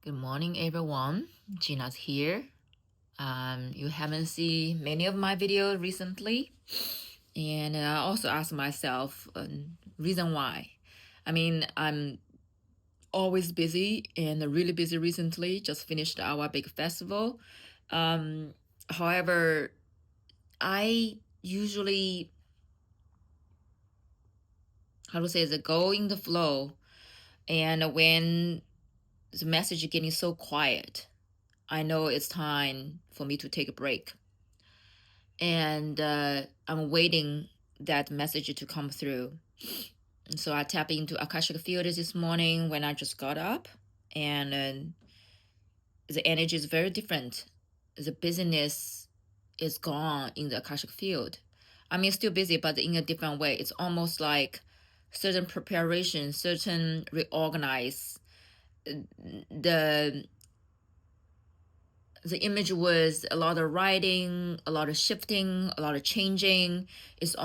Good morning, everyone. Gina's here. You haven't seen many of my videos recently, and I also asked myself reason why. I'm always busy and really busy recently. Just finished our big festival. Um, However, I usually, how to say, is go in the flow, and when the message is getting so quiet, I know it's time for me to take a break. And I'm waiting that message to come through. And so I tapped into Akashic Field this morning when I just got up, and the energy is very different. The business is gone in the Akashic Field. I mean, it's still busy, but in a different way. It's almost like certain preparation, certain reorganize. The the image was a lot of writing, a lot of shifting, a lot of changing. It's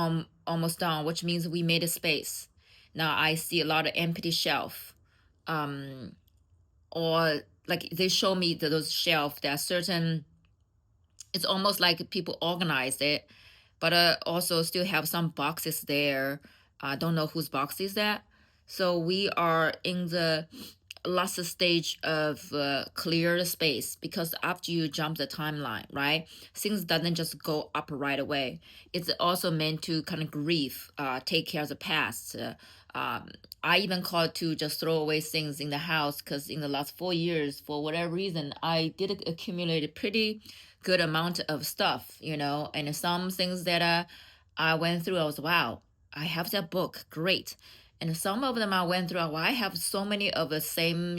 almost done, which means we made a space. Now I see a lot of empty shelf. Or like they show me those shelf that certain, it's almost like people organized it, but also still have some boxes there. I don't know whose box is that. So we are in the last stage of clear the space, because after you jump the timeline, right, things doesn't just go up right away. It's also meant to kind of grieve, take care of the past. I even called to just throw away things in the house, because in the last 4 years, for whatever reason, I did accumulate a pretty good amount of stuff, and some things that I went through, I was, wow, I have that book, great. And some of them I went through, well, I have so many of the same,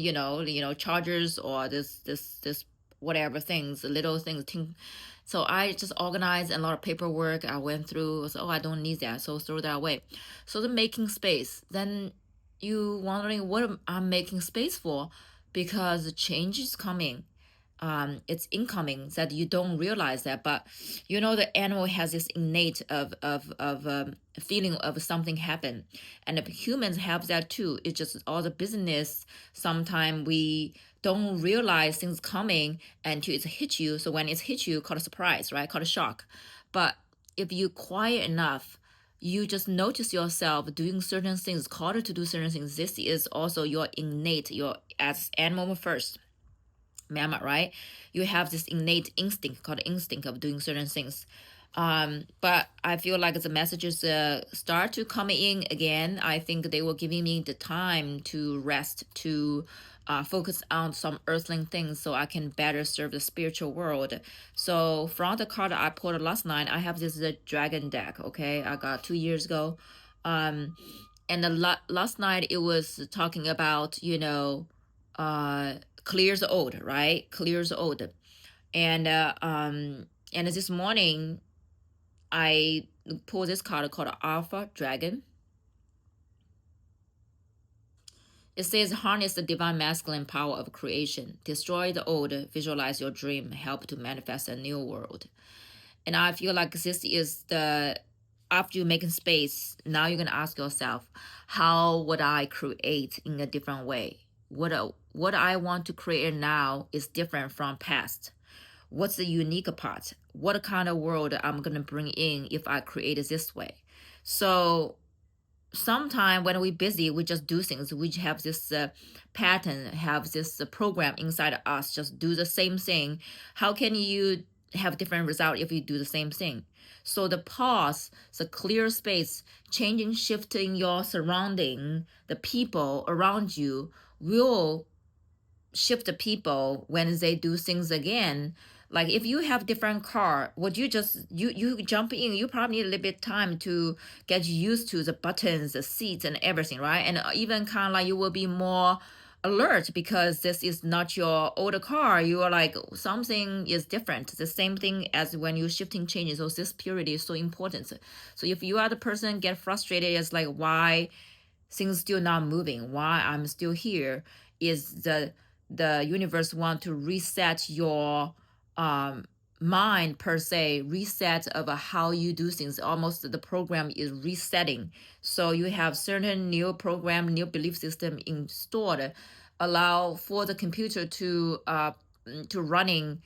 chargers or this whatever things, little things. So I just organized a lot of paperwork I went through. Was, oh, I don't need that, so throw that away. So the making space. Then you wondering what I'm making space for, because the change is coming. It's incoming that you don't realize that, but the animal has this innate of feeling of something happen, and the humans have that too. It's just all the business. Sometimes we don't realize things coming until it's hit you. So when it's hit you, called a surprise, right? Called a shock. But if you quiet enough, you just notice yourself doing certain things, called to do certain things. This is also your innate, your as animal first mammoth, right? You have this innate instinct called instinct of doing certain things. But I feel like the messages start to come in again. I think they were giving me the time to rest, to focus on some earthling things so I can better serve the spiritual world. So from the card I pulled last night, I have this dragon deck, okay? I got 2 years ago. And last night it was talking about, clears old, right? Clears old. And this morning I pulled this card called Alpha Dragon. It says harness the divine masculine power of creation, destroy the old, visualize your dream, help to manifest a new world. And I feel like this is the, after you making space, now you're gonna ask yourself, how would I create in a different way? What I want to create now is different from past. What's the unique part? What kind of world I'm gonna bring in if I create it this way? So sometimes when we're busy, we just do things. We have this pattern, have this program inside us, just do the same thing. How can you have different result if you do the same thing? So the pause, the clear space, changing, shifting your surrounding, the people around you will shift the people when they do things again. Like if you have different car, would you just you jump in, you probably need a little bit time to get used to the buttons, the seats and everything, right? And even kind of like you will be more alert, because this is not your older car. You are like, something is different. The same thing as when you're shifting changes. So this period is so important. So if you are the person get frustrated, it's like, why things still not moving, why I'm still here, is the universe want to reset your mind per se, reset of how you do things. Almost the program is resetting, so you have certain new program, new belief system installed. allow for the computer to running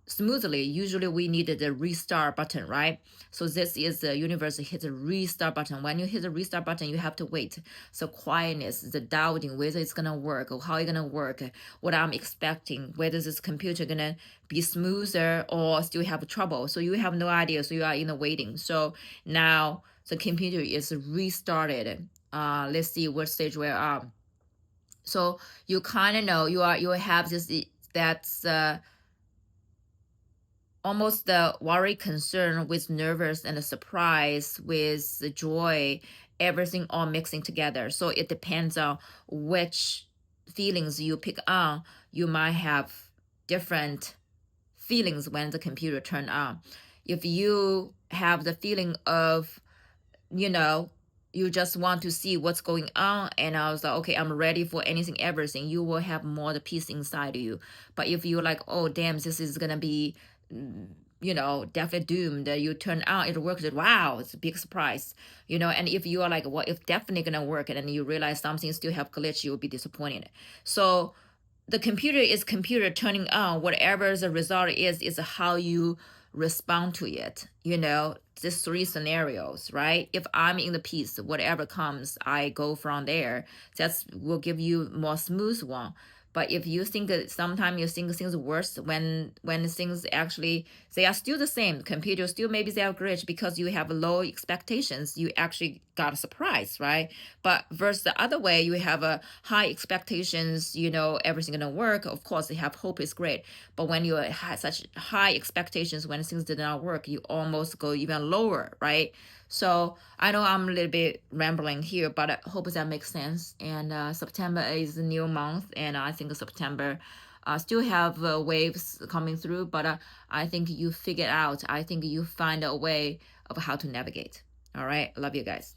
smoothly, usually we needed the restart button, right? So this is the universe hit the restart button. When you hit the restart button, you have to wait. So quietness, the doubting whether it's gonna work or how it's gonna work, what I'm expecting, whether this computer gonna be smoother or still have trouble. So you have no idea. So you are in the waiting. So now the computer is restarted. Let's see what stage we're at. So you kind of know you have this that's almost the worry, concern with nervous and the surprise with the joy, everything all mixing together. So it depends on which feelings you pick on. You might have different feelings when the computer turn on. If you have the feeling of, you know, you just want to see what's going on, and I was like, okay, I'm ready for anything, everything, you will have more the peace inside of you. But if you're like, oh damn, this is gonna be, definitely doomed, you turn on, it works, wow, it's a big surprise. And if you are like, well, if definitely gonna work, and then you realize something still have glitch, you will be disappointed. So the computer is computer turning on, whatever the result is how you respond to it. These three scenarios, right? If I'm in the piece, whatever comes, I go from there. That will give you more smooth one. But if you think that sometimes you think things worse, when things actually, they are still the same, computer still maybe they are glitch because you have low expectations, you actually got a surprise, right? But versus the other way, you have a high expectations, everything gonna work. Of course, you have hope is great, but when you have such high expectations, when things did not work, you almost go even lower, right? So I know I'm a little bit rambling here, but I hope that makes sense. And September is a new month, and I think September still have waves coming through, but I think you figure out, I think you find a way of how to navigate. All right. Love you guys.